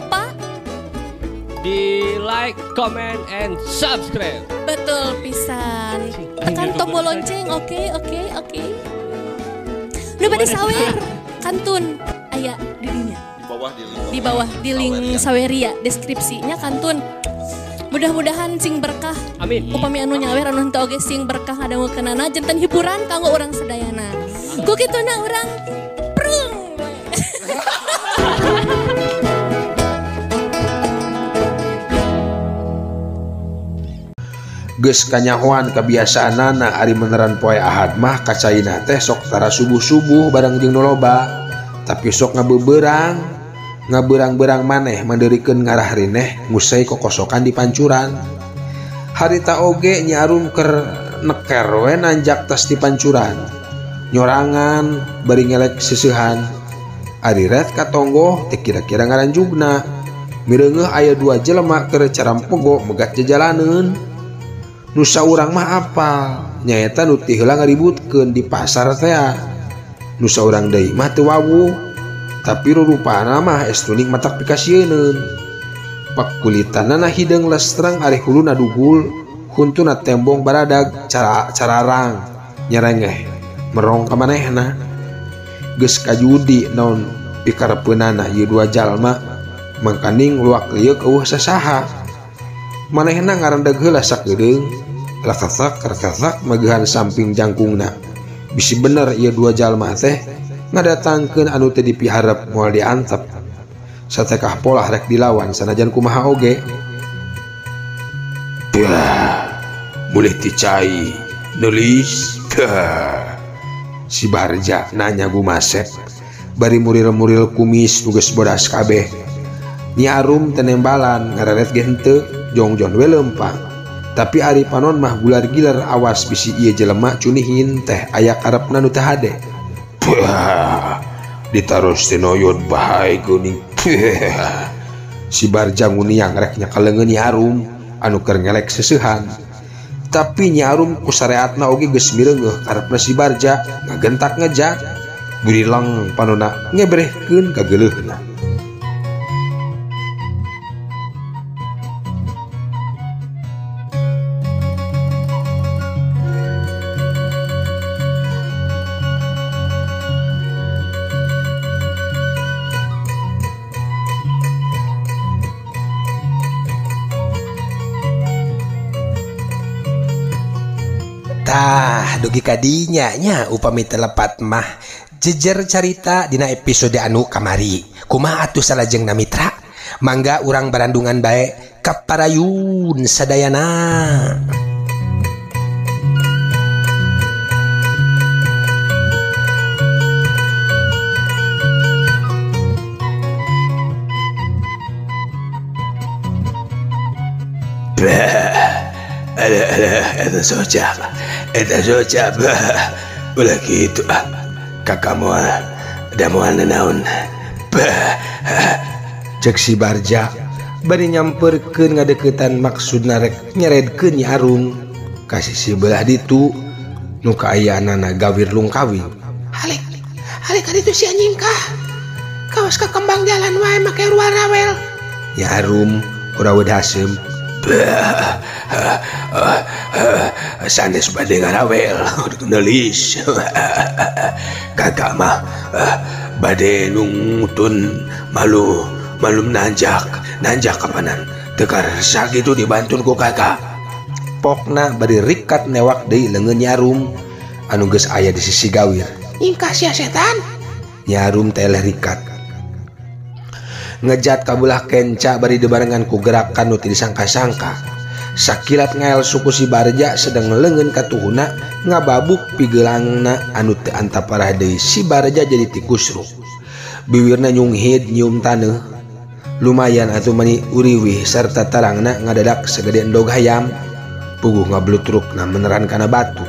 lupa di like, comment, and subscribe. betul pisan. Tekan tombol lonceng, oke. Nu bade sawer kantun aya di dinya. Di bawah di link Saweria deskripsinya kantun. Mudah-mudahan sing berkah. Amin. Upami anu nyawer anu henteu oge sing berkah ngadangukeunana janten hiburan kanggo urang sadayana. Ku kituna urang prung. Geus kanyahoan kebiasaanana ari meneran poe Ahad mah kacaina teh sok tara subuh-subuh bareng jeung nu loba, tapi sok ngabeurang-beurang maneh mandeurikeun ngarah rineh ngusai kokosokan di pancuran. Harita oge Nyi Arum keur neker we nanjak tas di pancuran, nyorangan bari ngelek seusehan. Ari ret katonggoh teh kira-kira ngaranjugna, mireungeuh aya 2 jelema keur carampogo megat jajalaneun. Nu saurang mah apal nyaeta nu ti heula ngaributkeun di pasar teh. Nu saurang deui mah teu wawuh, tapi rurupana mah estuning matak pikasieun. Pakulitanna hideung lestreng ari huluna dugul, huntuna tembong baradag cararang nyerengeh merong ka manehna. Geus kajudi naon pikarepeunana ieu 2 jalma, mangkaning luak lieu eueuh sasaha. Manehna ngarendeg heula sakeudeung, rakasak magehan samping jangkungna. Bisi bener ieu 2 jalma teh ngadatangkeun anu teu dipiharep moal diantep. Satekah polah rek dilawan sanajan kumaha oge. Mulih ti cai nulis. Si Barja nanya gumasep bari muril-muril kumis nu geus bodas kabeh. Nyi Arum tenembalan ngarelet ge henteu, jongjon we lempang. Tapi ari panon mah gular-gilar awas bisi ieu jelema cunihin teh aya karepna nu teu hade. Ditaros tinoyod bahay geuning. Si Barja nguniang rek nyakaleungeun Nyi Arum anu keur ngelek seusehan. Tapi Nyi Arum ku sareatna oge geus mireungeuh karepna si Barja ngagentak ngejak. Burilang panonna ngebrehkeun ka geuleuhna. Tah dugi kadinya nya upami telepat mah jejer carita dina episode anu kamari. Kumaha atuh salajengna mitra? Mangga urang barandungan bae kaparayun sadayana. Eta sojab ulah gitu kakak moal da moal naon Cek si Barja bari nyamperkeun ngadeukeutan maksudna rek nyeredkeun Nyi Arum kasih si belah ditu nu kaayaanana gawir lungkawin. halik ka ditu si anjing kah kaos ka kembang jalan wae make ruar rawel. Nyi Arum urawed hasem. Sanes bade ngarawel nulis. Kakak mah bade nungtun malum nanjak kapanan tekar sakitu dibantun ku kakak. Pokna bari rikat newak deui leungeun Nyi Arum anu geus aya di sisi gawir. Ingkah sia setan. Nyi Arum teh rikkat ngejat kabelah kenca bari dibarengan ku gerakan nu teu disangka-sangka. Sakilat ngael suku si Barja sedang leungeun ka tuhuna ngababuk pigeulangna anu teu antap parah deui. Si Barja jadi tikusruk. Biwirna nyunghid nyium taneuh. Lumayan atuh mani uriwih sarta tarangna ngadadak sagede endog hayam. Puguh ngablutrukna meneran kana batu.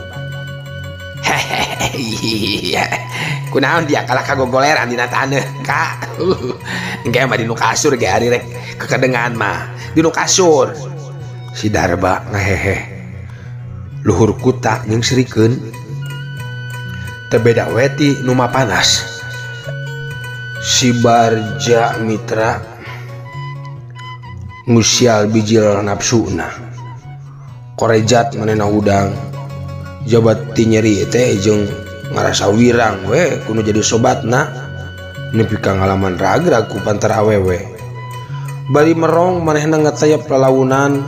Kunaon dia kalah kagogoleran dina taneuh ka. Engke mah dinu kasur ge ari rek kekedengan mah dinu kasur. Si Darba ngahehe. Luhur kuta jeung sirikeun. Teu beda we ti nu panas. Si Barja mitra ngusial bijil nafsuna. Korejat manehna hudang jabat ti nyeri teh jeung ngarasa wirang we kudu jadi sobatna nepi ka ngalaman ragrag ku pantara awewe. Bari merong manehna ngatayap lalaunan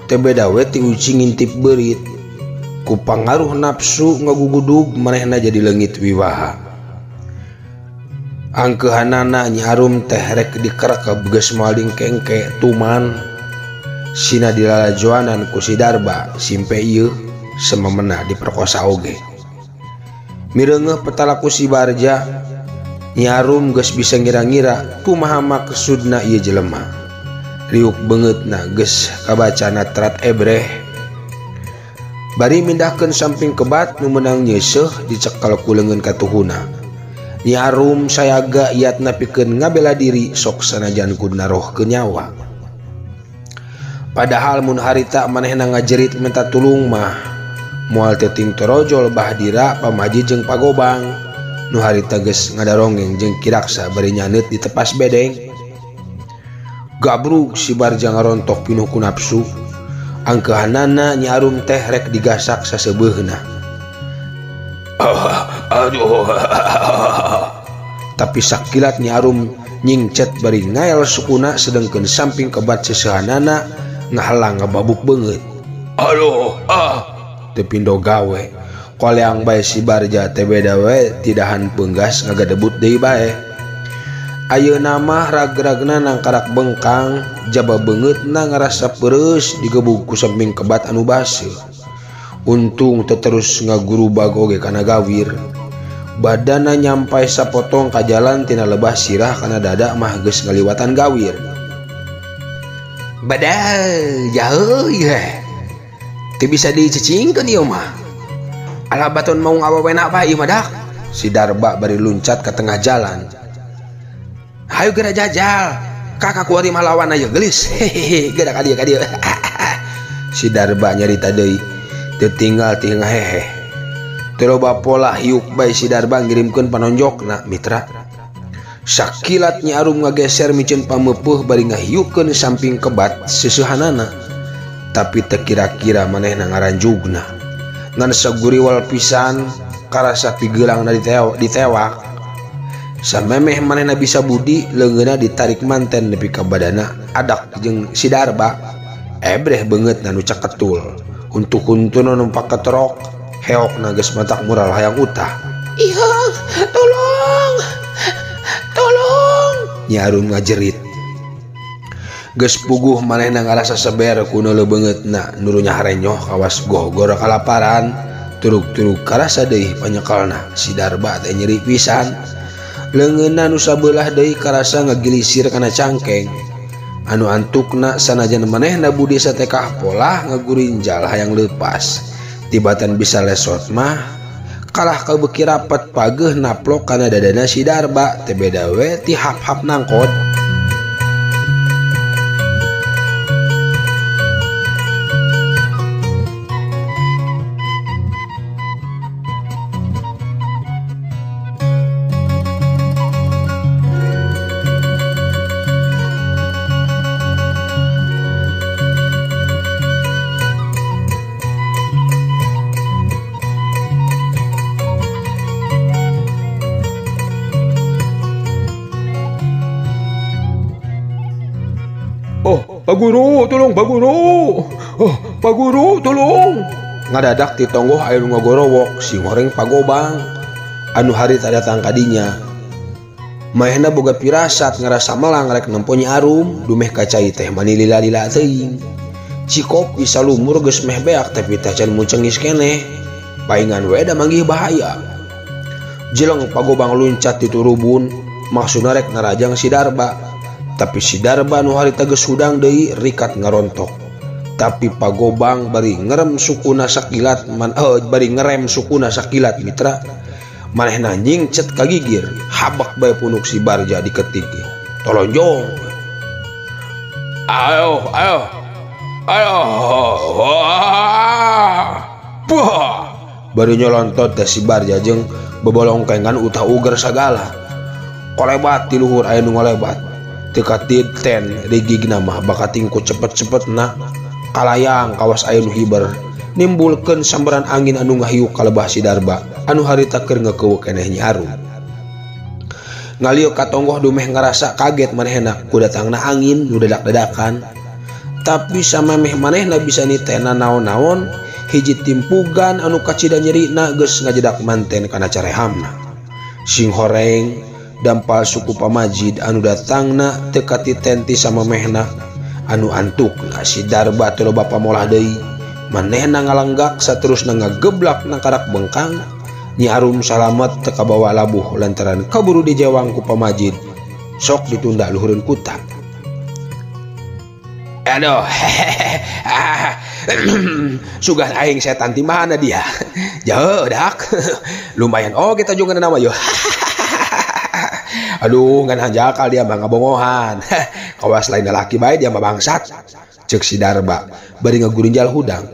teu beda we ti uci ngintip beurit. Ku pangaruh nafsu ngagugudug manehna jadi leungit wiwaha. Angkeuhanana Nyi Arum teh rek dikerek beges maling kengke tuman sina dilalajoanan ku si Darba simpe ieu sememena diperkosa oge. Mireungeuh petalaku si Barja Nyi Arum geus bisa ngira-ngira kumaha maksudna ieu jelema. Riuk beungeutna geus kabaca natrat ebreh. Bari mindahkeun samping kebat nu meunang nyeuseuh dicekel ku leungeun katuhuna. Nyi Arum sayaga iatna pikeun ngabela diri sok sanajan kudu narohkeun nyawa. Padahal mun harita manehna ngajerit minta tulung mah moal teu ting torojol Bahdira pamaji jeung pagobang nu harita geus ngadarongeng jeung Kiraksa bari nyaneut di tepas bedeng. Gabrug si Barja ngarontok pinuh ku nafsu. Angkeuhanana Nyi Arum teh rek digasak saseubeuna. Aduh. Tapi sakilat Nyi Arum nyingcet bari ngael sukuna sedengkeun samping kebat seseuhanana ngahalang ngababuk beungeut. Aduh, teu pindo gawe. Koleang bae si Barja teh beda we tidahan peunggas ngagadebut deui bae. Ayeuna mah ragragna nangkarak bengkang jaba beungeutna ngarasa peureus digebug ku samping kebat anu baseuh. Untung teu terus ngagurubag oge kana gawir. Badana nyampai sapotong ka jalan tina lebah sirah kana dada mah geus ngaliwatan gawir. Badal jauh ya. Teu bisa dicicingkeun ieu mah. Alah baton mau ngawewena apa ieu mah dak? Si Darba bari luncat ka tengah jalan. Hayu geura jajal. Kakak kuari malawan aja gelis. Hehehe, geura ka dieu. Si Darba nyarita deui. Teu tinggal ti ngahehe. Teu loba pola hiuk bae si Darba ngirimkeun panonjokna mitra. Sakilat Nyi Arum ngageser micen pameupuh bari ngahiukeun samping kebat seseuhanana. Tapi teu kira-kira manehna ngaranjugna. Ngan saguriwal pisan karasa pigeulang ditewak. Samemeh manehna bisa budi leungeunna ditarik manten nepi ka badana adak jeung si Darba. Ebreh beungeut nu caketul. Untuk-untuna numpak keterok heokna geus matak mural hayang utah. Ihang, tolong. Nyi Arum ngajerit. Geus puguh manehna ngarasa seber ku neuleuh beungeutna nurunya harenyoh kawas gogor kalaparan. Turug-turug karasa deui panyekelna si Darba teh nyeri pisan. Leungeunna nu sabelah deui karasa ngagilisir kana cangkeng. Anu antukna sanajan manehna budi satekah polah ngagurinjal hayang leupas. Tibatan bisa lesot mah kalah kabeuki rapet pageuh naplok kana dadana si Darba teh beda we ti hap-hap nangkot. Pak Guru, tolong Pak Guru. Pak Guru, tolong. Ngadadak ti tonggoh aya nu ngagorowok si ngoreng pagobang anu harita datang kadinya. Maehna boga pirasat ngarasa melang rek nempo Nyi Arum dumeh ka cai teh manilila-lila teuing. Cikok bisa lumur geus meh beak tapi teh can muncengis keneh. Paingan we da manggih bahaya. Jeleng pagobang luncat di turubun maksudna rek ngarajang si Darba. Tapi si Darba nu harita geus hudang deui rikat ngarontok. Tapi pagobang bari ngerem sukuna sakilat mitra. Manehna nyingcet kagigir habak bae punuk si Barja diketik. Tolonjong. Ayo. Puh. Bari nyolontot teh si Barja jeung bebolong kengan utah uger sagala. Kolebat ti luhur aya nu ngolebat. tekati ten rigigna mah bakatingku cepet-cepet na kalayang kawas aya nu hiber nimbulkeun sambaran angin anu ngahiuk kalebah si Darba anu harita keur ngekeuweuk keneh Nyi Arum. Ngalieu ka tonggoh dumeh ngarasa kaget manehna ku datangna angin nu dadak-dadakan, tapi samemeh manehna bisa nitena naon-naon hiji timpugan anu kacida nyerina geus ngajedak manten kana carehamna. Sing horeng dampal suku Pamajid anu datangna teu katitenti samemehna anu antukna si Darba teu loba pamolah deui manehna ngalenggak saterusna ngageblak na karak bengkang. Nyi Arum salamet teu kabawa labuh lantaran kaburu dijawang ku Pamajid sok ditunda luhureun kutak. Aduh, sugan aing setan ti mana dia? Jauh dak, lumayan kita juga nama yo. Aduh, ngan hanjakal dia mah ngabongohan. Kawas lain laki bae dia mah bangsat. Ceuk si Darba bari ngagurinjal hudang.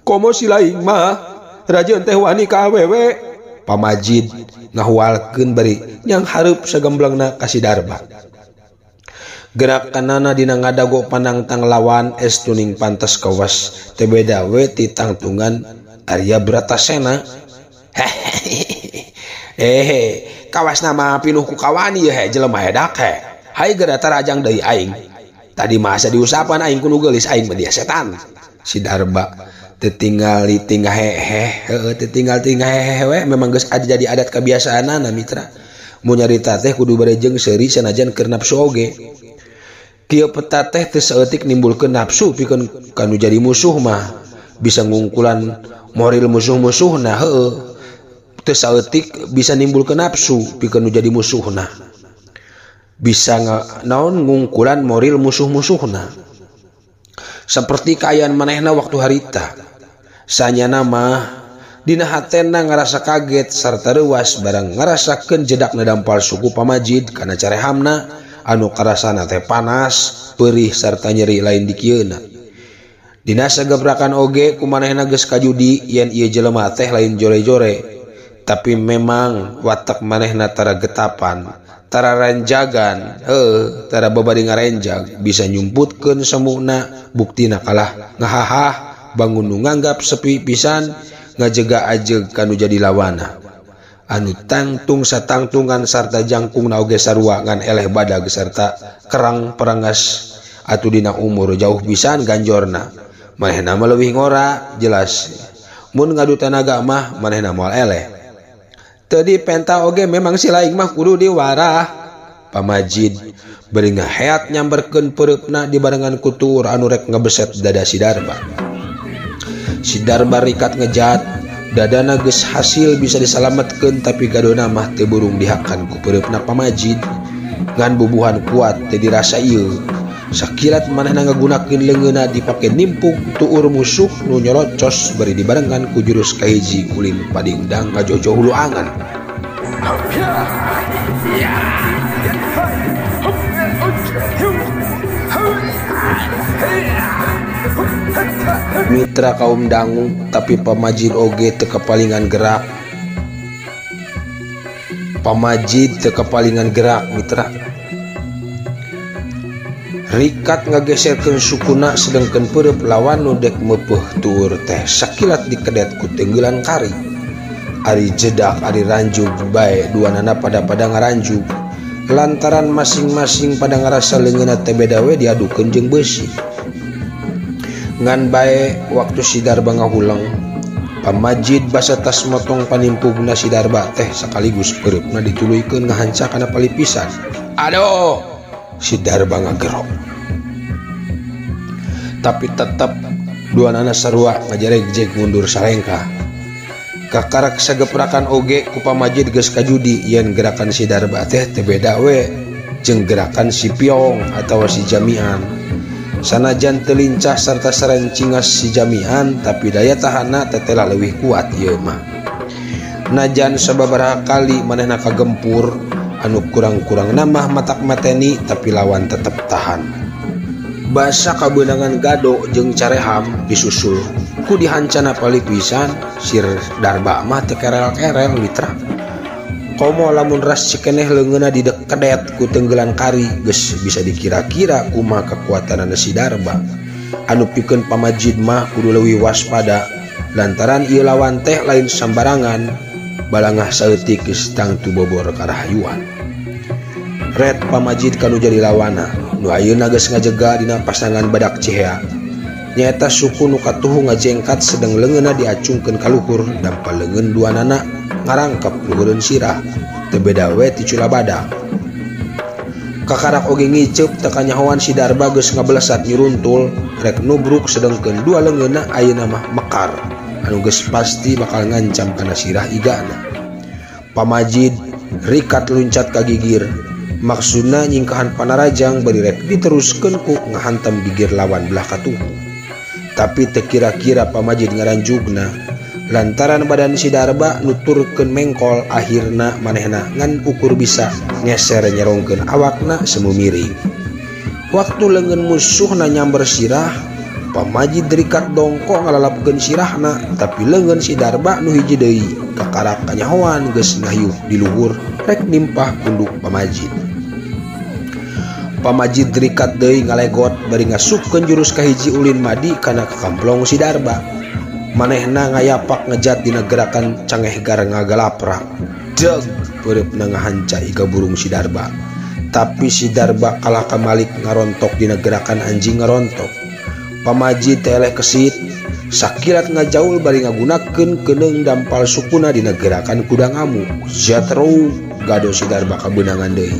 Komo si laing mah rajeun teh wani ka awewe. Pamajid ngahualkeun bari nyang hareup sagemblengna ka si Darba. Gerak kanana dina ngadago panangtang lawan estuning pantas kawas teu beda we ti tangtungan Arya Bratasena. Kawas nama pinuh ku kawani ya jelema hedak he. Hai geura tarajang deui aing. Tadi masa diusapan aing kudu geulis aing mah dia setan. Si Darba teu tinggal tinggal we memang geus jadi adat kebiasaanana mitra. Mun nyarita teh kudu barejeng seuri sanajan keur nafsu oge. Kieu peta teh teu saeutik nimbulkeun nafsu pikeun kanu jadi musuh mah bisa ngungkulan moral musuh-musuhna heueuh. Teu saeutik bisa nimbulkeun nafsu pikeun nu jadi musuhna. Bisa naon ngungkulan moral musuh-musuhna. Seperti kaayaan manehna waktu harita. Sanyana mah dina hatena ngarasa kaget sarta reuas barang ngarasakeun jedakna dampal suku Pamajid kana carehamna anu karasana teh panas, perih sarta nyeri lain di kieuna. Dina sagebrakan oge kumanehna geus kajudi yen ieu jelema teh lain jore-jore, tapi memang watak manehna tara getapan, tara ranjagan, tara babari ngarenjag bisa nyumputkeun semuna buktina kalah ngahahah bangun nu nganggap sepi pisan ngajega ajeg kanu jadi lawana. Anu tangtung satangtungan sarta jangkungna oge sarua ngan eleh badag sarta kerang perangas atuh dina umur jauh pisan ganjorna. Manehna mah leuwih ngora jelas. Mun ngadu tenaga mah manehna moal eleh. Teu dipenta oge memang si laing mah kudu diwarah. Pamajid bari ngaheat nyamberkeun peureupna dibarengan ku tuur anu rek ngabeset dada si Darba. Si Darba rikat ngejat, dadana geus hasil bisa disalametkeun tapi gadona mah teu burung dihakan ku peureupna Pamajid. Ngan bubuhan kuat teu dirasa ieu. Sakilat manehna ngagunakeun leungeunna dipake nimpuk tuur musuh nu nyolocos bari dibarengan ku jurus kahiji ulin padingdang ngajojo hulu angan. Mitra kaum dangu tapi Pamajid oge teu kepalingan gerak. Pamajid teu kepalingan gerak mitra. Rikat ngageserkeun sukuna sedengkeun peureub lawan nu dek meupeuh tuur teh sakilat dikedet ku tenggeulan kari. Ari jedak ari ranjug bae duanana pada ngaranjug lantaran masing-masing pada ngarasa leungeunna teh beda we diadukeun jeung beusi. Ngan bae waktu si Darba ngahulang Pamajid basa tas motong panimpugna si Darba teh sakaligus peureupna dituluykeun ngahanca kana palipisan. Aduh, si Darba ngagerok. Tapi tetep duanana sarua ngajaregjeg mundur sarengka. Kakarak sageprakan oge ku Pamajid geus kajudi yen gerakan si Darba teh teu beda we jeung gerakan si Piong atawa si Jamian. Sanajan teu lincah sarta sarencingas si Jamian tapi daya tahanna tetela leuwih kuat ieu mah. Najan sababaraha kali manehna kagempur anu kurang-kurang namah matak mateni tapi lawan tetep tahan. Basa kabeunangan gado jeung careham disusul ku dihancana pali pisan si Darba mah teu kerel-kerel mitra. komo lamun ras cikeneh leungeunna didekedet ku tenggelan kari geus bisa dikira-kira kumaha kekuatanana si Darba. Anu pikeun pamajid mah kudu leuwih waspada lantaran ieu lawan teh lain sambarangan, balangah saeutik geus tangtu bobor karahayuan. Red pamajid kanu jadi lawana nu ayeuna geus ngajega dina pasangan badak Cihea nyaeta suku nu katuhu ngajengkat sedeng leungeunna diacungkeun ka luhur dampal leungeun duanana ngarangkep luhureun sirah teu beda we ti cula badak. Kakarak oge ngiceup teu kanyahoan si Darba geus ngablesat nyuruntul rek nubruk sedengkeun dua leungeunna ayeuna mah mekar anu geus pasti bakal ngancam kana sirah igana. Pamajid rikat luncat ka gigir maksudna nyingkahan panarajang bari rek diteruskeun ku ngahantam gigir lawan belah katuhu. Tapi teu kira-kira pamajid ngaranjugna lantaran badan si Darba nuturkeun mengkol akhirna manehna ngan ukur bisa ngeser nyerongkeun awakna semu miring. Waktu leungeun musuhna nyamber sirah pamajid rikat dongko ngalalapkeun sirahna tapi leungeun si Darba nu hiji deui kakarak kanyahoan geus ngayuh di luhur rek nimpah punduk pamajid. Pamajid rikat deui ngalegot bari ngasupkeun jurus kahiji ulin madi kana kakamplong si Darba. Manehna ngayapak ngejat dina gerakan cangeh gar ngagalaprak. Deg peureupna ngahanca iga burung si Darba. Tapi si Darba kalah kamalik ngarontok dina gerakan anjing ngarontok. Pamajid teleh kesit sakilat ngajaul bari ngagunakeun keneung dampal sukuna dina gerakan kuda ngamuk. Jatro gado si Darba kabeunangan deui.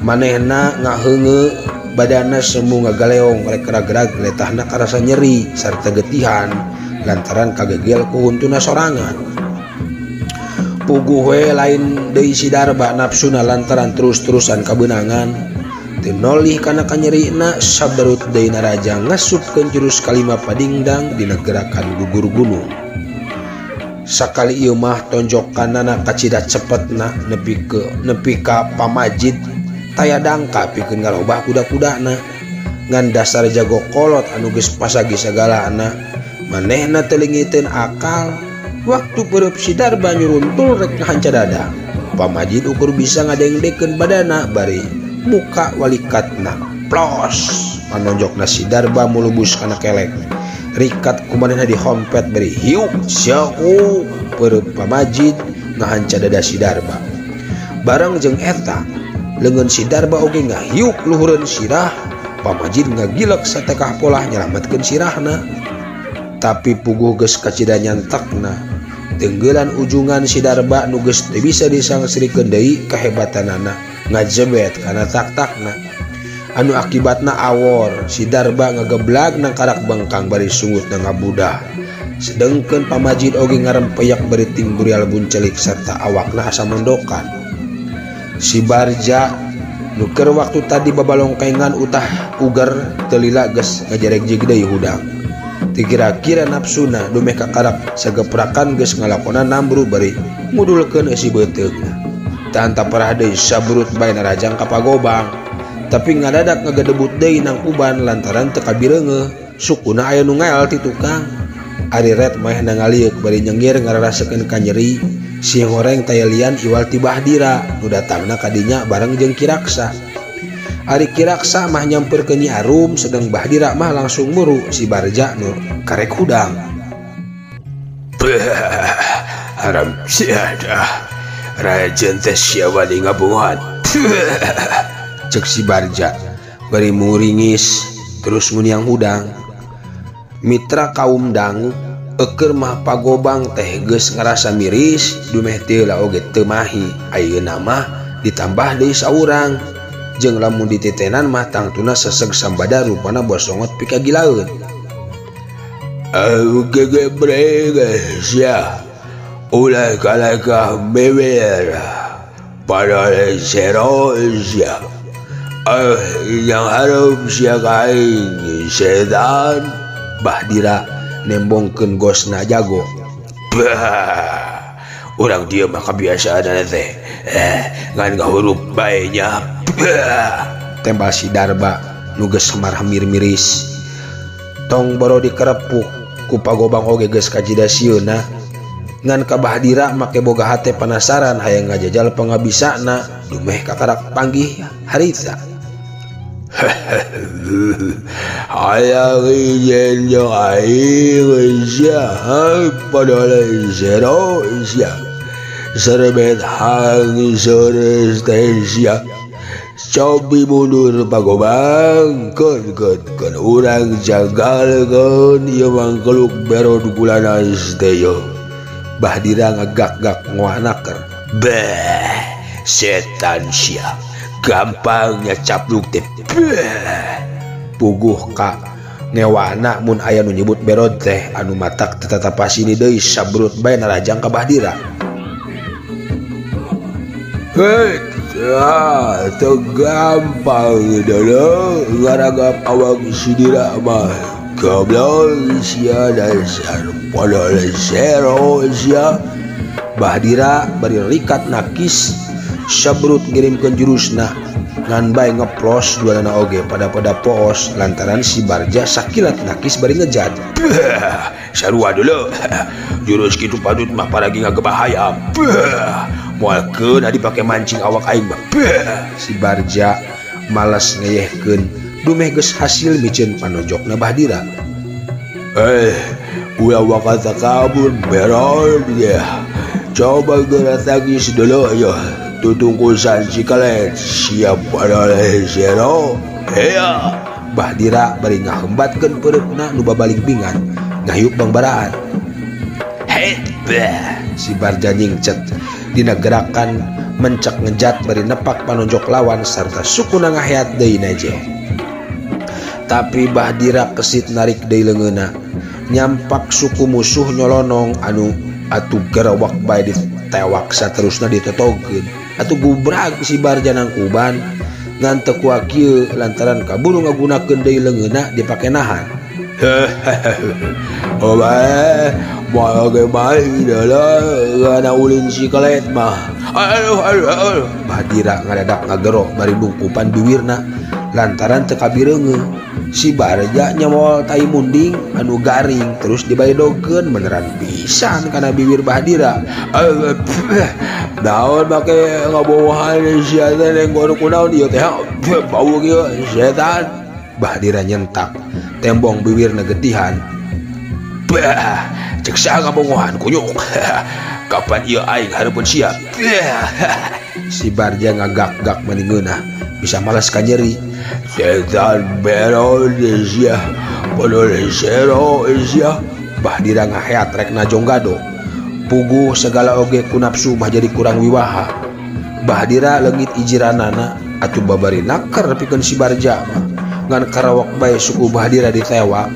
Manehna ngaheunge badanna semu ngagaleong rek ragrag letahna karasa nyeri sarta getihan lantaran kagegel ku huntuna sorangan. Puguh we lain deui si Darba nafsuna lantaran terus-terusan kabeunangan teu nolih kana kanyerina sabarut deui naraja ngasupkeun jurus kalima padingdang dina gerakan gugur gunung. Sakali ieu mah tonjokanana kacida cepetna nepi ka pamajid taya dangka pikeun ngalobah kuda-kudana ngan dasar jago kolot anu geus pasagi sagalana manehna teu leungiteun akal. Waktu peureub si Darba nyuruntul rek ngahanca dada pamajid ukur bisa ngadengdekeun badana bari muka walikatna plos manonjokna si Darba mulubus kana kelek rikat kumanehna dihompet bari hiuk syau peureub pamajid ngahanca dada si Darba. Bareng jeung eta leungeun si Darba oge ngahiuk luhureun sirah pamajid ngagilek satekah polah nyelametkeun sirahna. Tapi puguh geus kacida nyantakna tenggelan ujungan si Darba nu geus teu bisa disangsrikeun deui kahebatanana ngajebet kana tak-takna anu akibatna awor si Darba ngageblag nang karak bengkang bari sungutna ngabudah sedengkeun pamajid oge ngarempeyak bari ting burial buncelik sarta awakna asa mondokan. Si Barja nuker waktu tadi babalongkengan utah ugar telila geus ngajereg-jeg deui hudang. Teu kira-kira nafsuna dumeh kakarap sageprakan geus ngalakonan nambru bari ngudulkeun eusi beuteungna. Teu anta parah deui saburut bae narajang ka pagobang. Tapi ngadadak ngagedebut deui nang uban lantaran teu kabireungeuh sukuna aya nu ngael ti tukang. Ari red manehna ngaliuk bari nyengir ngararasekeun ka nyeri. Si horeng tayalian iwal ti Bahdira nu datangna kadinya bareng jeung Kiraksa. Ari Kiraksa mah nyamperkeun Nyi Arum sedang Bahdira mah langsung muru si Barja nu karek hudang. Haram siada rajen teh sia wali ngabungan. Cek si Barja bari muringis terus muniang hudang. Mitra kaum dangu eukeur mah pagobang teh geus ngarasa miris dumeh teu la oge teu mahi ayeuna mah ditambah deui saurang jeung lamun dititenan mah tangtuna seseg sambada rupana bosongot pikagilaeun. Gege bregesya ulah kalakah beber pada serosya yang harap sia kain sedan. Bahdira nembongkeun gosna jago. Urang dia mah kebiasaan teh ngan ngahurup bae nya. Tembal si Darba nu geus marah mir-miris. Tong boro dikerepuk ku pagobang oge geus kajida sieuna ngan ka Bahdira make boga hate penasaran hayang ngajajal pangabisana dumeh kakarak panggih harita. Hayang ijen jo aing sia padahal zero sia serebet hangi sores teh sia cobi mundur pagobang kan urang jagalkeun ieu mangkeluk berod gulana steyo. Bahdira ngagak-gak ngoanaker. Beh, setan sia. Gampangnya capluk teh. Puguh ka ngewana mun aya nu nyebut berod teh anu matak tetatapasini deui sabrut bae narajang ka Bahdira. Hei, teu gampang deuh ngaragap awak sidira mah. Goblok sia dasar podol zero sia. Bahdira bari rikat nakis sabrut ngirimkeun jurusna ngan bae ngeplos duanana oge pada poos lantaran si Barja sakilat nakis bari ngejat. Sarua deuleu jurus kitu padut mah paragi ngagebahaya. Moalkeun adi pake mancing awak aing mah. Si Barja malas ngeyehkeun dumeh geus hasil micen panojokna Bahdira. Ulah wakata kabur berol dia. Coba gerak tagis dulu ya. Tutungkusan si kalet siap padahal zero. Heya. Bahdira bari ngahembatkeun peureuhna nu babalik bingan ngayup bangbaraan. Si Barja nyingcet dina gerakan mencek ngejat bari nepak panonjok lawan sarta sukuna ngaheat deui naje. Tapi Bahdira kesit narik deui leungeunna nyampak suku musuh nyolonong anu atuh gerawak bae ditewak saterusna ditotogkeun atuh gubrag si Barja nangkuban ngan teu kuat kieu lantaran kaburu ngagunakeun deui leungeunna dipake nahan. Moal ge bae dalah ngana ulin si kalet mah. Aduh. Bahdira ngadadak ngagero bari bungkupan bibirna lantaran teu kabireungeuh. Si Barja nyamoal tai munding anu garing terus dibaedogkeun beneran pisan kana bibir Bahdira. Daun make ngabowohan sia teh nenggo kunaon ieu teh bau kieu setan. Bahdira nyentak tembong bibirna getihan. Cek saha ngabowohan kunyuk. Kapan ieu aing hareupeun sia. Si Barja ngagak-gak meningeunna bisa malas ka nyeri. Setan berol sia podol zero sia. Bahdira ngaheat rek najong gado. Puguh segala oge ku nafsu mah jadi kurang wiwaha. Bahdira leungit ijiranana atuh babari naker pikeun si Barja mah. Ngan karawak bae suku Bahdira ditewak.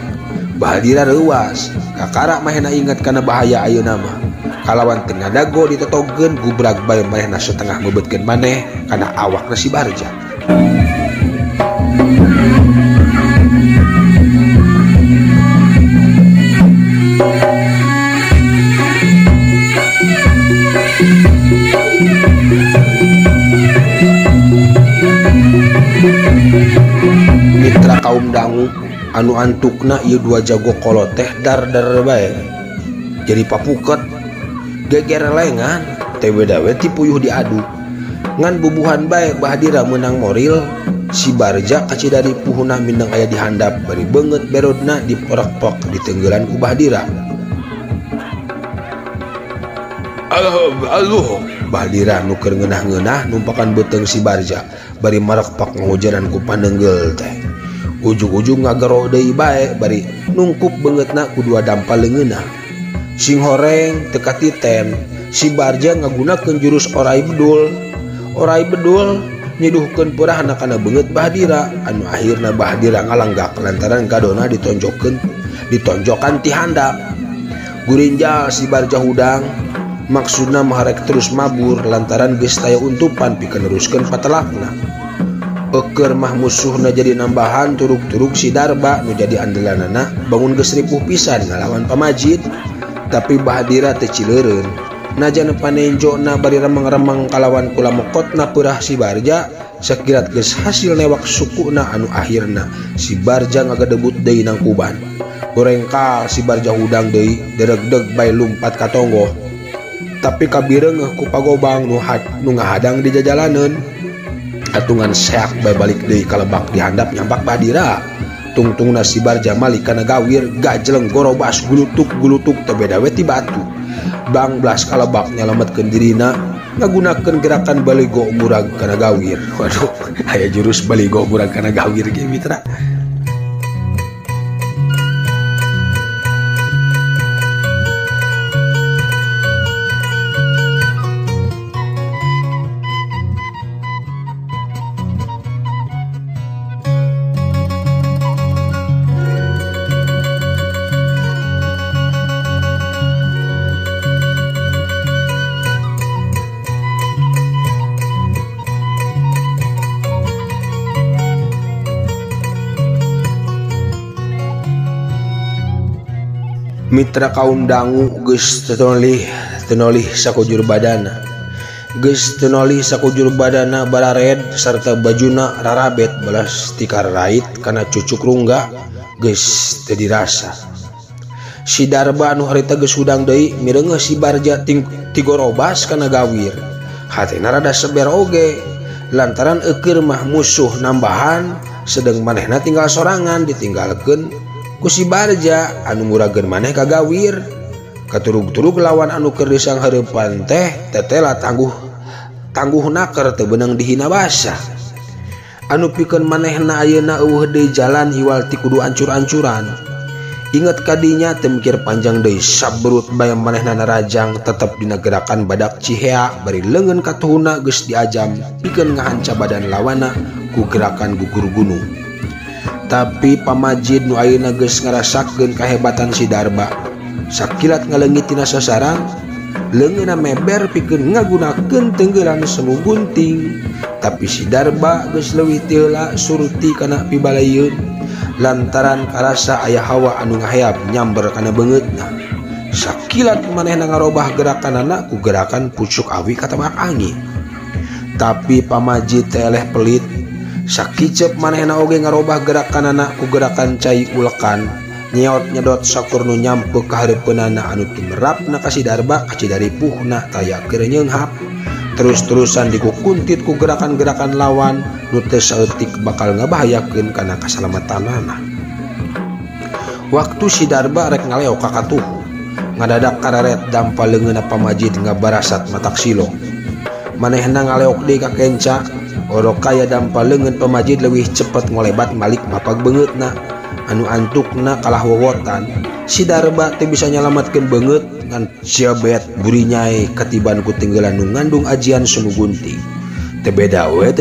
Bahdira reuwas kakara mahena inget kana bahaya ayeuna mah. Kalawan teu ngadago ditotogkeun gubrag bae manehna setengah meubeutkeun maneh kana awakna si Barja. Mitra kaum dangu anu antukna ieu dua jago kolot teh dar bae jadi papuket geger lengan teh beda we ti puyuh diadu ngan bubuhan bae Bahdira menang moril. Si Barja kacidari puhuna mindeng aya dihandap bari beungeut berodna diporak-pok ditenggelan ku Bahdira. Aluh Bahdira nu keur ngeunah-ngeunah numpakan beuteung si Barja bari marekpak ngahujaran ku panenggel teh. Ujung-ujung ngagero deui bae bari nungkup beungeutna ku dua dampal leungeunna. Sing horeng teu katiten si Barja ngagunakeun jurus orai bedul nyiduhkeun peurahna kana beungeut Bahdira anu akhirna Bahdira ngalanggak lantaran gadona ditonjokan ti handap. Gurinjal si Barja hudang maksudna maharek terus mabur lantaran geus taya untupan pikeun neruskeun patelakna. Eukeur mah musuhna jadi nambahan turuk-turuk si Darba nu jadi andalanana bangun geus ripuh pisan ngalawan pamajid. Tapi Bahdira teu cileureun. Najan panenjona bari remeng-remeng kalawan kula mokotna peurah si Barja sakirat geus hasil newak sukuna anu akhirna si Barja ngagadebut deui nang kuban. Gorengkal si Barja hudang deui deregdeg bae lumpat ka tonggo tapi kabireng ku pagobang nu ngahadang di jajalaneun. Atungan seak bae balik deui ka lebak dihandap nyampak Badira. Tungtungna si Barja malik kana gawir gajeleng gorobas gulutuk teu beda we ti batu. Bang blas ka lebak nyalametkeun dirina ngagunakeun gerakan baligo murag kana gawir. Waduh, aya jurus baligo murag kana gawir ge mitra. Mitra kaum dangu geus tenolih sakujur badana. Geus tenolih sakujur badana barared sarta bajuna rarabet balas tikar rait kana cucuk rungga geus teu dirasa. Si Darba anu harita geus hudang deui mireungeuh si Barja tigorobas kana gawir. Hatena rada seber oge lantaran eukeur mah musuh nambahan sedeng manehna tinggal sorangan ditinggalkeun ku si Barja anu ngurageun maneh ka gawir. Katurug-turug lawan anu keur disang hareupan teh tetela tangguhna keur teu beunang dihina basah. Anu pikeun manehna ayeuna eueuh deui jalan iwal ti kudu ancur-ancuran. Inget kadinya teu mikir panjang deui sabrut bae manehna narajang tetep dina gerakan badak cihea bari leungeun katuhuna geus diajam pikeun ngahanca badan lawanna ku gerakan gugur gunung. Tapi pamajid nu ayeuna geus ngarasakeun kahebatan si Darba sakilat ngaleungit tina sasaran leungeunna meber pikeun ngagunakeun tenggeulan semu gunting. Tapi si Darba geus leuwih ti heula surti kana pibalayeun lantaran karasa aya hawa anu ngahayap nyamber kana beungeutna. Sakilat manehna ngarobah gerakanana ku gerakan pucuk awi katabak angin. Tapi pamajid teh eleh pelit. Sakicep manehna oge ngarobah gerakanana ku gerakan cai ulekan nyeot nyedot sakur nu nyampe ka hareupeunana anu tumerapna ka si Darba kacidari puhna taya keur nyeunghap. Terus-terusan dikukuntit ku gerakan-gerakan lawan nu teu saeutik bakal ngabahayakeun kana kasalamatanana. Waktu si Darba rek ngaleok ka katuhu ngadadak kararet dampal leungeunna pamajid ngabarasat matak silong. Manehna ngaleok deui ka kenca. Orok kaya dampal leungeun pamajid leuwih cepet ngolebat malik mapag beungeutna. Anu antukna kalah wowotan si Darba teu bisa nyalametkeun beungeut ngan ciabet buri nyai katiban ku tenggeulan nu ngandung ajian semu gunting. Teu beda we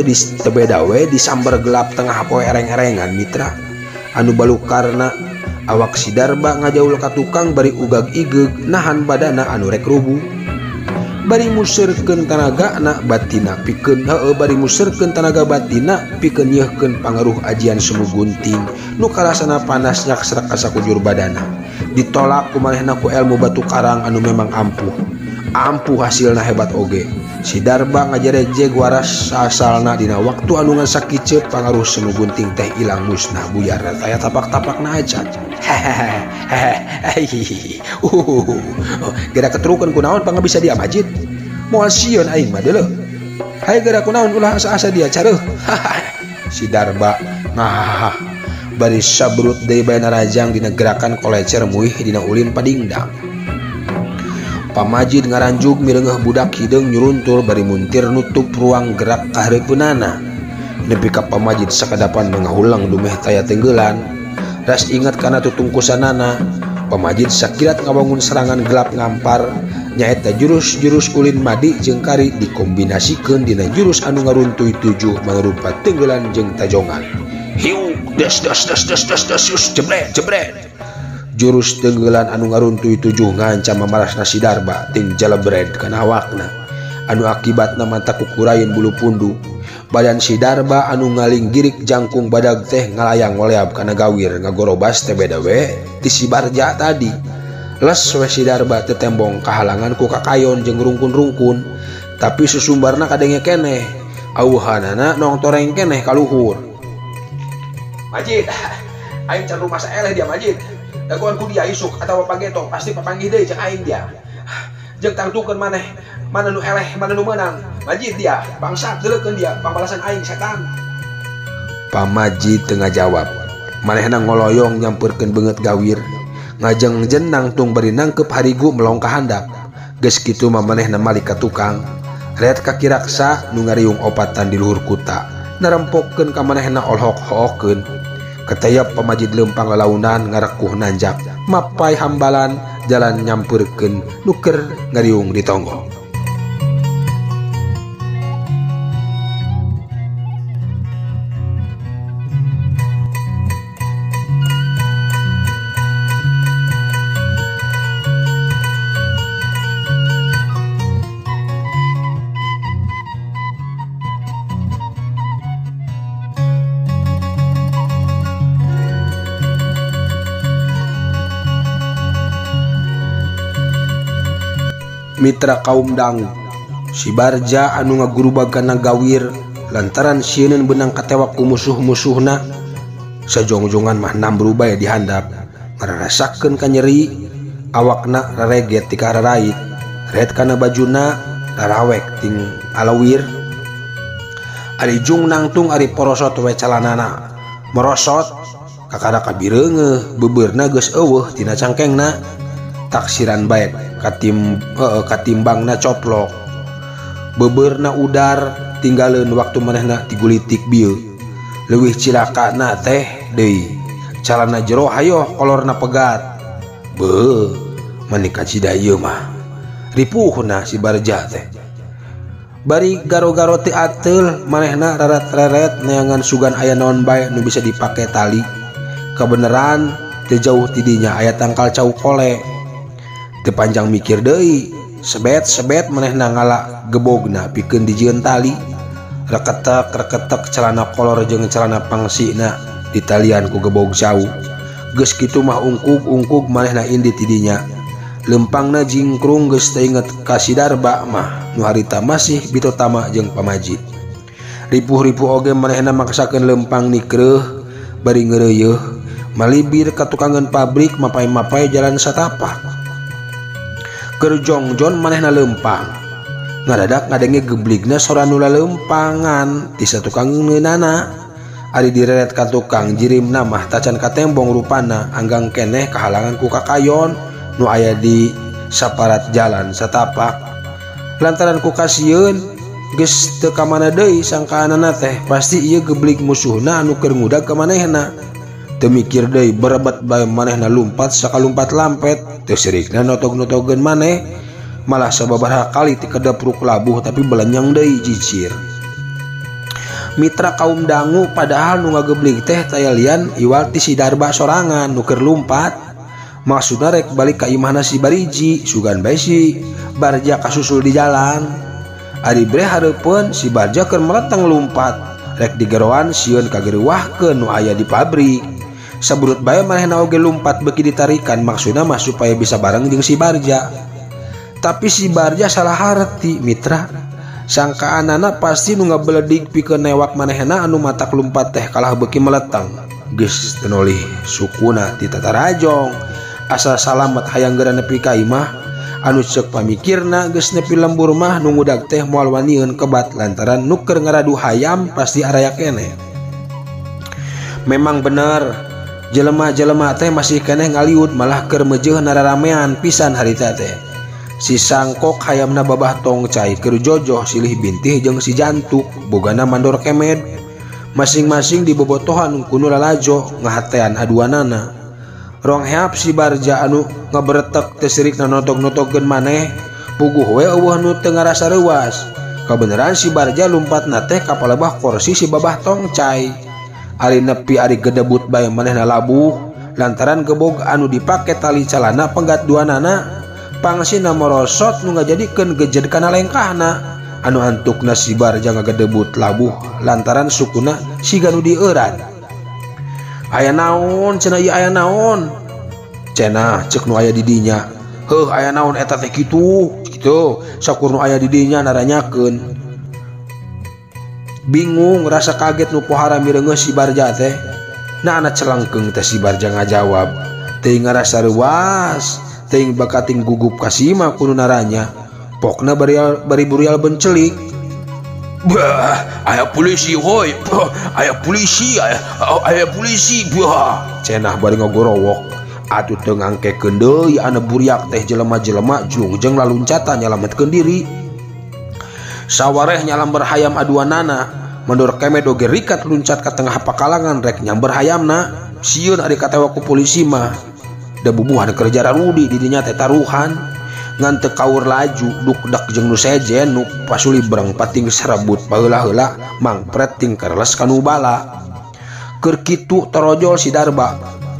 disambar gelap tengah poe ereng-erengan mitra. Anu balukarna awak si Darba ngajaul ka tukang bari ugag-igeg nahan badana anu rek rubuh. Bari museurkeun tanagana batina pikeun nyeuhkeun pangaruh ajian semu gunting nu karasana panas nyak serak ka sakujur badana. Ditolak ku manehna ku elmu batu karang anu memang ampuh hasilna hebat oge. Si Darba ngajerejeg waras asalna dina waktu anu ngasakicep pangaruh semu gunting teh ilang musnah buyar taya tapak-tapakna aja. Gara keterukeun kunaon pangga bisa dia Majid. Moal sieun aing mah deuleuh. Hai gara kunaon ulah asa-asa dia careuh. Si Darba ngah bari sabrut deui bae narajang dina gerakan kolecer muih dina ulin padingdang. Pamajid ngaranjug mireungeuh budak hideung nyuruntul bari muntir nutup ruang gerak ka hareupeunana. Nepi ka pamajid sakadapan mengahulang dumeh taya tenggeulan. Ras ingat kana tutungkusanana, pamajid sakilat ngabangun serangan gelap ngampar nyaeta jurus-jurus ulin madi jeung kari dikombinasikeun dina jurus anu ngaruntuy 7 mangrupa tenggeulan jeung tajongan. Hiu das jebret. Jurus tenggeulan anu ngaruntuy 7 ngancam mamarasna si Darba ting jalebred kana awakna anu akibatna mata kukurayeun bulu pundu. Badan si Darba anu ngaling girik jangkung badag teh ngalayang ngoleab kana gawir ngagorobas teh beda we ti si Barja tadi. Les we si Darba teh tembong kahalangan ku kakayon jeung rungkun-rungkun, tapi susumbarna kadenge keneh. Auhanana nong toreng keneh ka luhur. Majid, aing can rumah saeleh dia Majid. Dagoan ku dia isuk atawa pageto pasti papanggih deui jeung aing dia. jeung tangtukeun maneh mana nu eleh mana nu menang. Majid dia bangsa deulekeun dia pambalasan aing setan. Pamajid teu ngajawab. Manehna ngoloyong nyampeurkeun beungeut gawir ngajeng jenang tung bari nangkep harigu melong ka handap. Geus kitu mah manehna malik ka tukang reet kaki raksa nu ngariung opatan di luhur kuta narempokkeun ka manehna olhok-hokeun. Ketayap Pamajid leumpang lalaunan ngarekuh nanjak mapai hambalan jalan nyampeurkeun nuker ngariung di tonggo. Mitra kaum dangu si Barja anu ngagurubagana gawir lantaran sieun benang katewak ku musuh-musuhna sajong-jongan mah nambrubay di handap ngararasakeun ka nyeri awakna rareget ti kararait ret kana bajuna rarawek ting alawir ari jung nangtung ari porosot we calanana merosot kakada kabireungeuh beubeurna geus eueuh tina cangkengna taksiran baik katimbangna coplok beberna udar tinggaleun waktu manehna tigulitik bieu leuwih cilakana teh deui calana jero hayo kolorna pegat beuh manika cida ieu mah ripuhna si Barja teh bari garo-garo teh ateul manehna raret-raret neangan sugan aya naon bae nu bisa dipake tali kabeneran teu jauh tidinya aya tangkal cau kole. Tepanjang mikir deui sebet manehna ngala gebogna pikeun dijieun tali reketek celana kolor jeung celana pangsina ditalian ku gebog jauh geus kitu mah ungkug manehna indi tidinya lempangna jingkrung geus teu inget ka si Darba mah nu harita masih bitotama jeung Pamajid ripuh-ripuh oge manehna maksakeun lempang nikreuh bari ngeureuyeuh malibir ka tukangan pabrik mapai-mapai jalan satapak kerjongjon manehna lempang ngadadak ngadenge gebligna sora nu lempangan ti satukang ngeunana ari direret ka tukang jirimna mah tacan ka tembong rupana anggang keneh kahalangan ku kakayon nu aya di saparat jalan satapak lantaran ku kasieun geus teu ka mana deui sangkaanana teh pasti ieu geblig musuhna anu keur ngudag ka manehna teu mikir deui berebet bae manehna lumpat sakalumpat lampet teu sirikna notog-notogeun maneh malah sababaraha kali ti kedepruk labuh tapi belenyang deui jicir. Mitra kaum dangu padahal nu ngageblig teh taya lian iwal ti si Darba sorangan nu keur lumpat maksudna rek balik ka imahna si Bariji sugan bae si Barja kasusul di jalan ari bre hareupeun si Barja keur meleteng lumpat rek digeroan sieun kagereuwahkeun nu aya di pabrik saburut bae manehna oge lumpat beuki ditarikan maksudna mah supaya bisa bareng jeung si Barja tapi si Barja salah harti mitra sangkaanana pasti nu ngabeledik pikeun newak manehna anu matak lumpat teh kalah beuki meleteng geus teu nolih sukuna ti tatarajong asa salamet hayang geura nepi ka imah anu ceuk pamikirna geus nepi lembur mah nu ngudag teh moal wanieun kebat lantaran nu keur ngaradu hayam pasti araya keneh. Memang bener jelema-jelema teh masih keneh ngaliud malah keur meujeuh nararamean pisan harita teh. Si Sangkok hayamna babah tongcai keur jojoh silih bintih jeung si Jantuk bogana mandor kemed masing-masing dibobotohan ku nu lalajo ngahatean aduanana. Rong heap si Barja anu ngaberetek teh sirikna notog-notogkeun maneh puguh we eueuh nu teu ngarasa reuas. Kabeneran si Barja lumpatna teh ka palebah kursi si babah tongcai. Ari nepi ari gedebut bae manehna labuh lantaran gebog anu dipake tali calana penggat duanana pangsina merosot nu ngajadikeun gejed kana lengkahna anu antukna si Barja ngagedebut labuh lantaran sukuna siga nu dieurat. Aya naon cenah ieu aya naon cenah ceuk nu aya di dinya heuh aya naon eta teh kitu sakur nu aya di dinya naranyakeun bingung rasa kaget nu pohara mireungeus si Barja teh na anak celengkeung teh si Barja ngajawab teuing ngarasa reuas ting bakating gugup kasima kuno naranya pokna bari burial bencelik. Bah, aya polisi hoi. Aya polisi, aya polisi. Bah, cenah bari ngogorowok. Atuh teu ngangkekeun deui anu buriak teh jelema-jelema jungjeng laluncatan nyalametkeun diri. Sawareh nyalamber hayam aduanana, mendur kemed oge rikat luncat ka tengah pakalangan rek nyamber hayamna. Sieun ari katewa ku polisi mah. Da bubuhan kerja rarudi di dinya teh taruhan. Ngan teu kaur laju dukdak jeung nu sejen nu pasuli berang pating serebut paheula-heula mangpret ting kerles kanu bala. Keur kitu torojol si Darba.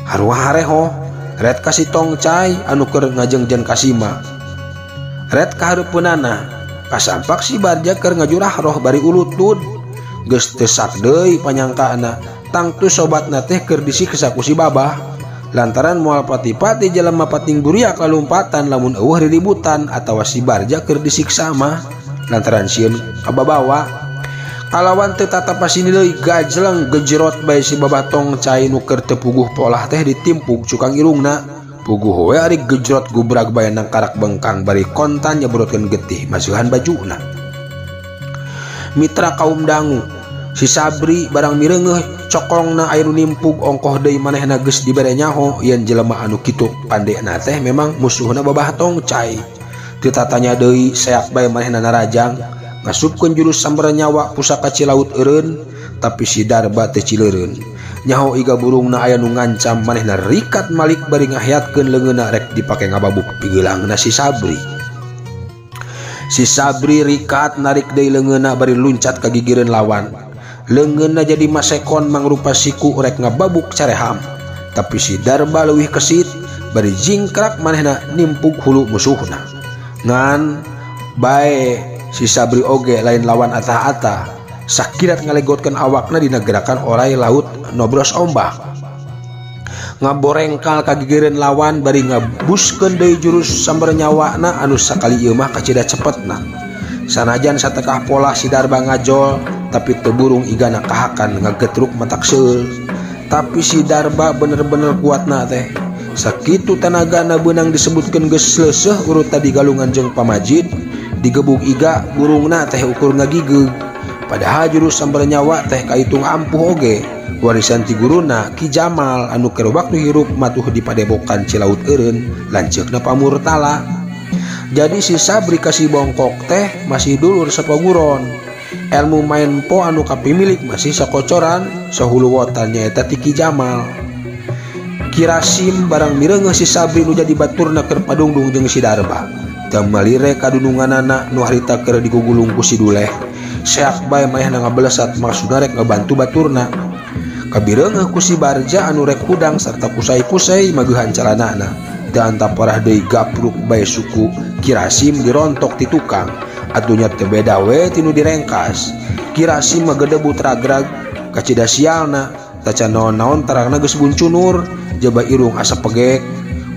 Haruah hareho red kasih tong cai anu keur ngajengjen kasima. Red kahareupeunana kasampak si Barja keur ngajurah roh bari ulutun. Geus teu sak deui panyangkaana tangtu sobatna teh keur disiksa ku si Babah. Lantaran moal pati-pati jelema pating buriak kalumpatan lamun eueuh riributan atawa si Barja keur disiksa mah lantaran sieun kababawa. Kalawan teu tatapasini deui gajleng gejrot bae si Babah tong cai nu keur teu puguh polah teh ditimpuk cukang irungna. Puguh we ari gejrot gubrag bae nang karak bengkang bari kontan nyebrotkeun getih masuhan bajuna. Mitra kaum dangu si Sabri barang mireungeuh cokongna aya nu nimpug ongkoh deui manehna geus dibere nyaho yen jelema anu kitu pandena teh memang musuhna Babah tong cai. Teu tatanya deui seak bae manehna narajang ngasupkeun jurus sambar nyawa pusaka cilaut eureun tapi si Darba teu cileureun. Nyaho iga burungna aya nu ngancam manehna rikat malik bari ngahiatkeun leungeunna rek dipake ngababuk pigeulangna si Sabri. Si Sabri rikat narik deui leungeunna bari luncat ka gigireun lawan. Leungeunna jadi masekon mangrupa siku rek ngababuk careham. Tapi si Darba leuwih kesit bari jingkrak manehna nimpug hulu musuhna. Ngan bae si Sabri oge lain lawan atah-atah. Sakirat ngalegotkeun awakna dina gerakan oray laut nobros ombak. Ngaborengkal ka gigireun lawan bari ngabuskeun deui jurus sambar nyawana anu sakali ieu mah kacida cepetna. Sanajan satekah pola si Darba ngajol tapi teu burung igana kahakan ngagetruk matak seul. Tapi si Darba bener-bener kuatna teh. Sakitu tanagana beunang disebutkeun geus leuseuh urut tadi galungan jeung pamajid digebug iga burungna teh ukur ngagigeg. Padahal jurus sambar nyawa teh kaitung ampuh oge warisan ti guruna Ki Jamal anu keur waktu hirup matuh di padepokan Cilaut eureun lanceukna pamurtala. Jadi si Sabri kasih bongkok teh masih dulur sapaguron. Ilmu main po anu kapimilik masih sakocoran sahulu wotan nyaeta ti Ki Jamal. Kirasim barang mireungeuh si Sabri nu jadi baturna keur padungdung jeung si Darba. Teu malire kadununganana nu harita keur digugulung ku si Duleh. Seak bae manehna ngabelesat maksudna rek ngabantu baturna. Kabireungeuh ku si Barja anu rek hudang sarta kusai-kusai mageuhan calanana. Teu antaparah deui gapruk bae suku Kirasim dirontok ti tukang. Atunya teu beda we tinu direngkas. Kirasim mah gedebut ragrag kacida sialna. Tacan naon-naon tarangna geus buncunur. Jaba irung asa pegek.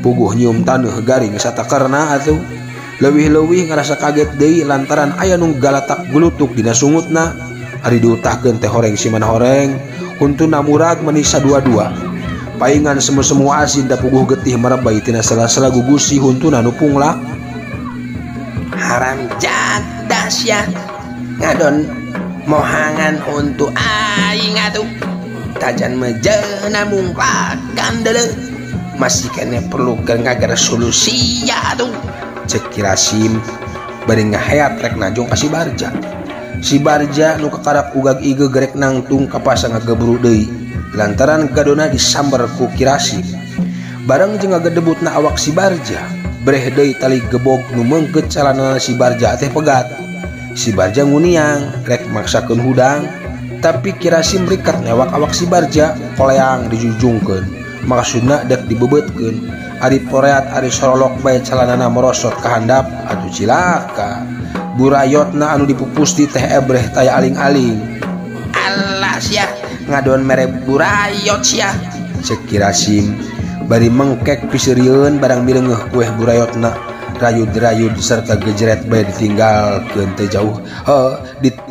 Puguh nyium taneuh garing satakerna atuh. Leuwih-leuwih ngarasa kaget deui lantaran aya nu galatak gulutuk dina sungutna. Ari diutahkeun teh horeng siman horeng, huntuna murag meuni sadua-dua. Paingan semu-semu asin da puguh getih marebay tina sela-sela gugusi huntuna nu punglak. Haram jadah sia ngadon mohangan untuk aing atuh. Tajan mejeuna mungklakan deuleu. Masih kene perlu ngagara solusi ya atuh. Cek Kirasim bari ngaheat rek najong ka si Barja. Si Barja nu kakarak ugag ige gerek nangtung kapasa ngageburu deui lantaran gadona disamber ku Kirasim. Bareng jeung ngagedebutna awak si Barja, breh deui tali gebog nu meungkeut calanana si Barja teh pegat. Si Barja nguniang rek maksakeun hudang, tapi Kirasim rikat nyawak awak si Barja koleang dijujungkeun. Maksudna dek dibebeutkeun. Ari poreat ari sorolok bae calanana merosot ka handap atuh cilaka. Burayotna anu dipupus di teh ebreh taya aling-aling. Alah sia ngadon mere burayot sia. Cek Kirasim bari mengkek piseurieun barang mireungeuh kueh burayotna rayud-rayud serta gejret bae ditinggalkeun teh jauh.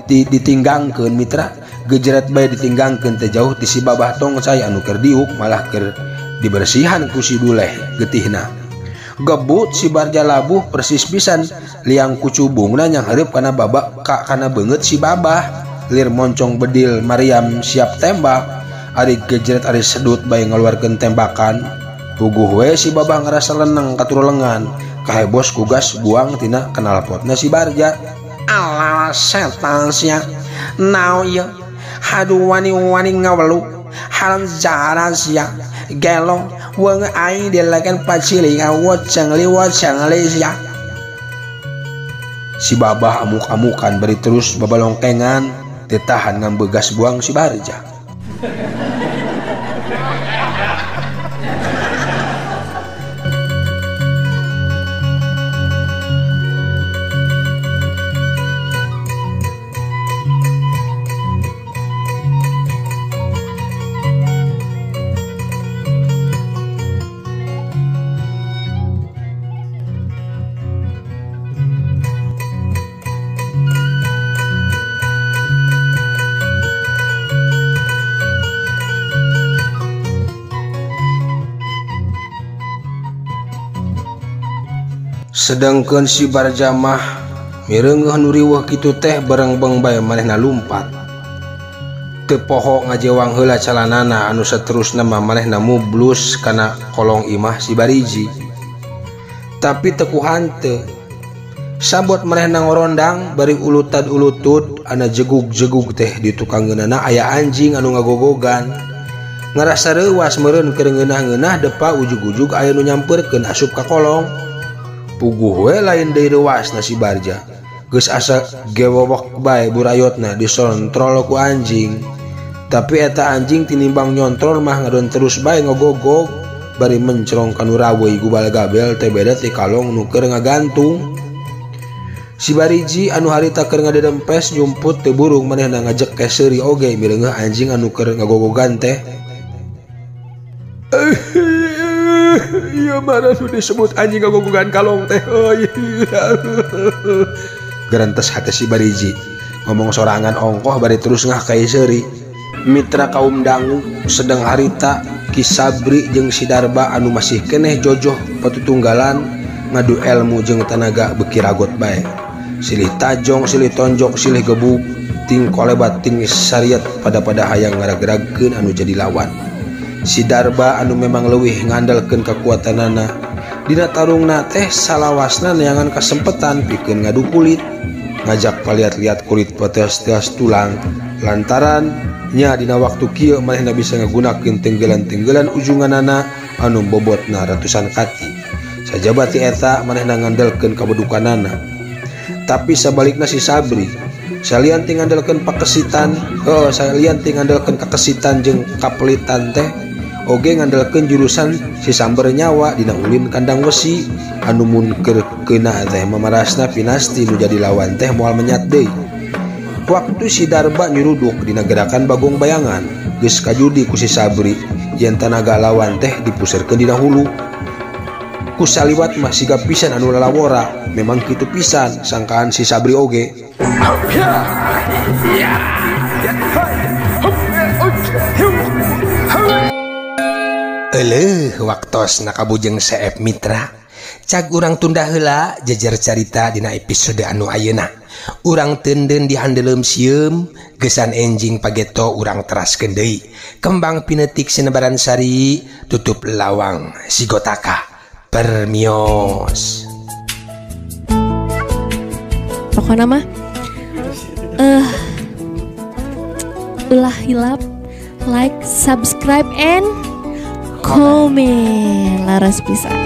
Ditinggangkeun mitra. Gejret bae ditinggangkeun teh jauh ti si Babah tong cai anu keur diuk malah keur dibersihan ku si Duleh getihna. Gebut si Barja labuh persis pisan liang kucubungna yang hareup kana babak kana beungeut si babah. Lir moncong bedil Maryam siap tembak, ari gejret ari sedut bae ngaluarkeun tembakan. Puguh we si babah ngerasa leneng katur lengan, kahebos kugas buang tina knalpotna si Barja. Alah setan sia, naon ieu? Haduh wani-wani ngawelu, halan jara sia, gelo, weung aing dilekan paciling woceng li sia. Si babah amuk-amukan bari terus babalongkengan, teu tahan ngambegas buang si Barja. Sedangkan si Barja mah mireungeuh nu riweuh kitu teh berengbeng bae manehna lumpat. Teu poho ngajewang heula calanana anu saterusna mah manehna mublus kana kolong imah si Bariji. Tapi teu kuhanteu. Sabot manehna ngorondang bari ulutad-ulutut ana jegug-jegug teh di tukang ngeunana aya anjing anu ngagogogan. Ngarasa reuwas meureun keur ngeunah-ngeunah depa ujug-ujug aya nu nyampeurkeun asup ka kolong. Puguh we lain deui reuasna si Barja, geus asa gewowok bae burayotna disontrol ku anjing. Tapi eta anjing tinimbang nyontrol mah ngadon terus bae ngogogog bari mencrong kanu raweuy gubal gabel teh beda ti kalong nu keur ngagantung. Si Bariji anu harita keur ngadedempes nyumput teu burung manehna ngajek ke seuri oge mireungeuh anjing anu keur ngagogogan teh. Iya mana sudah disebut anjing ngagogogan kalong teh. Gerentes hati si Bariji ngomong sorangan ongkoh bari terus ngah ka seuri. Mitra kaum dangu sedang harita Ki Sabri jeung si Darba anu masih keneh jojoh patutunggalan ngadu ilmu jeung tenaga beki ragot bae. Silih tajong, silih tonjok, silih gebuk, ting kolebat ting sariat pada hayang ngarageragkeun anu jadi lawan. Si Darba anu memang leuwih ngandalkeun kekuatanana dina tarungna teh salawasna neangan kasempetan pikeun ngadu kulit, ngajak paliat-liat kulit potes-tes tulang lantaran nya dina waktu kieu manehna bisa ngagunakeun tenggelan-tenggelan ujunganana anu bobotna ratusan kati. Sajaba ti eta manehna ngandalkeun kabedukanana. Tapi sabalikna si Sabri salian ting ngandalkeun pakesitan, salian ting ngandalkeun kakesitan jeung kapelitan teh oge ngandalkeun jurusan si samber nyawa dina ulin kandang wesi anu mun keur keuna teh mamarasna pinasti nu jadi lawan teh moal menyat deui. Waktu si Darba nyuruduk dina gerakan bagong bayangan geus kajudi ku si Sabri yen tanaga lawan teh dipusirkeun dina hulu. Ku saliwat mah siga pisan anu lalawora, memang kitu pisan sangkaan si Sabri oge. Waktos nakabujeng Seep Mitra. Cag urang tunda heula jejer carita dina episode anu ayeuna. Urang teunden dihandeleum sieum, gesan enjing pageto urang teraskeun deui. Kembang pinetik sinebaran sari, tutup lawang sigotaka. Permios. Pokokna mah ulah hilap, like, subscribe and comment laras pisan.